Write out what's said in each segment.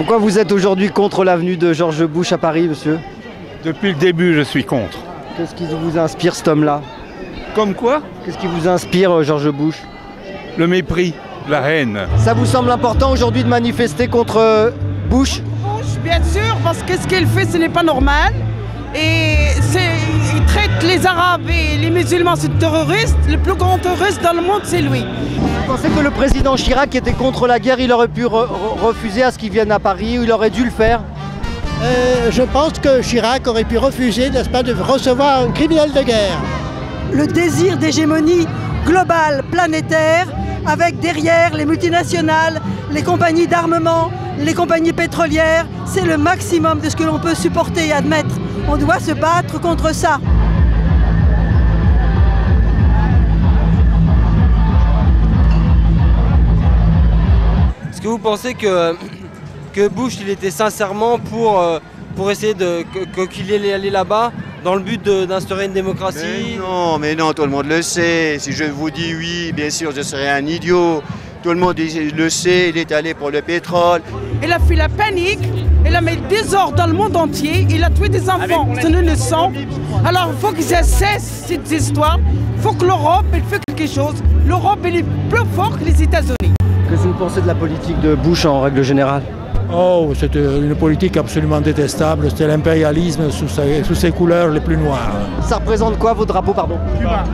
Pourquoi vous êtes aujourd'hui contre l'avenue de George Bush à Paris, monsieur? Depuis le début, je suis contre. Qu'est-ce qui vous inspire, cet homme-là? Comme quoi? Qu'est-ce qui vous inspire, George Bush? Le mépris, la haine. Ça vous semble important aujourd'hui de manifester contre Bush? Bush, bien sûr, parce que ce qu'il fait, ce n'est pas normal. Et il traite les Arabes et les musulmans de terroristes. Le plus grand terroriste dans le monde, c'est lui. Vous pensez que le président Chirac, qui était contre la guerre, il aurait pu refuser à ce qu'il vienne à Paris, ou il aurait dû le faire? Je pense que Chirac aurait pu refuser, n'est-ce pas, de recevoir un criminel de guerre. Le désir d'hégémonie globale, planétaire, avec derrière les multinationales, les compagnies d'armement, les compagnies pétrolières, c'est le maximum de ce que l'on peut supporter et admettre. On doit se battre contre ça. Est-ce que vous pensez que Bush il était sincèrement pour essayer qu'il allait là-bas dans le but d'instaurer une démocratie? Mais non, tout le monde le sait. Si je vous dis oui, bien sûr, je serais un idiot. Tout le monde le sait, il est allé pour le pétrole. Il a fait la panique, il a mis le désordre dans le monde entier, il a tué des enfants, c'est innocent. Alors il faut qu'ils cessent cette histoire. Il faut que l'Europe fasse quelque chose. L'Europe est plus forte que les États-Unis. Qu'est-ce que vous pensez de la politique de Bush en règle générale? Oh, c'était une politique absolument détestable. C'était l'impérialisme sous ses couleurs les plus noires. Ça représente quoi, vos drapeaux, pardon? Cuba.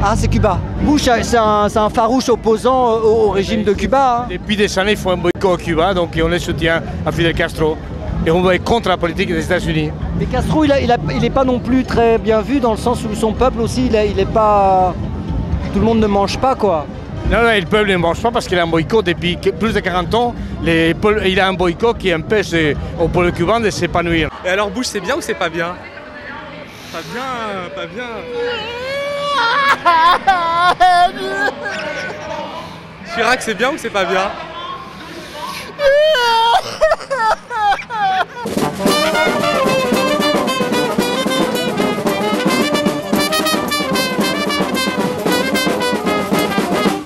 Ah, c'est Cuba. Bush, c'est un farouche opposant au régime de Cuba. Hein. Depuis des années, il faut un boycott à Cuba, donc on est soutien à Fidel Castro. Et on va être contre la politique des États-Unis. Mais Castro, il n'est pas non plus très bien vu, dans le sens où son peuple aussi, il n'est pas... Tout le monde ne mange pas, quoi. Non, le peuple ne mange pas parce qu'il a un boycott depuis plus de 40 ans. Il a un boycott qui empêche au peuple cubain de s'épanouir. Et alors Bush, c'est bien ou c'est pas bien? Pas bien, pas bien. Chirac, c'est bien ou c'est pas bien?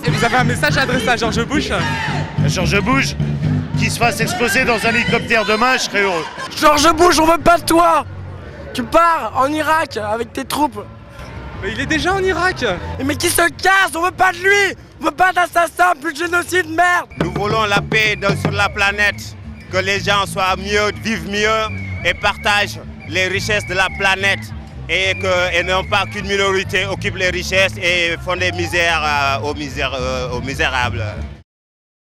Vous avez un message à adresser à George Bush? George Bush, qui se fasse exploser dans un hélicoptère demain, je serais heureux. George Bush, on veut pas de toi! Tu pars en Irak avec tes troupes. Mais il est déjà en Irak! Mais qui se casse, on veut pas de lui! On veut pas d'assassins, plus de génocide, merde! Nous voulons la paix sur la planète, que les gens soient mieux, vivent mieux et partagent les richesses de la planète. Et non pas qu'une minorité occupe les richesses et font des misères aux misérables.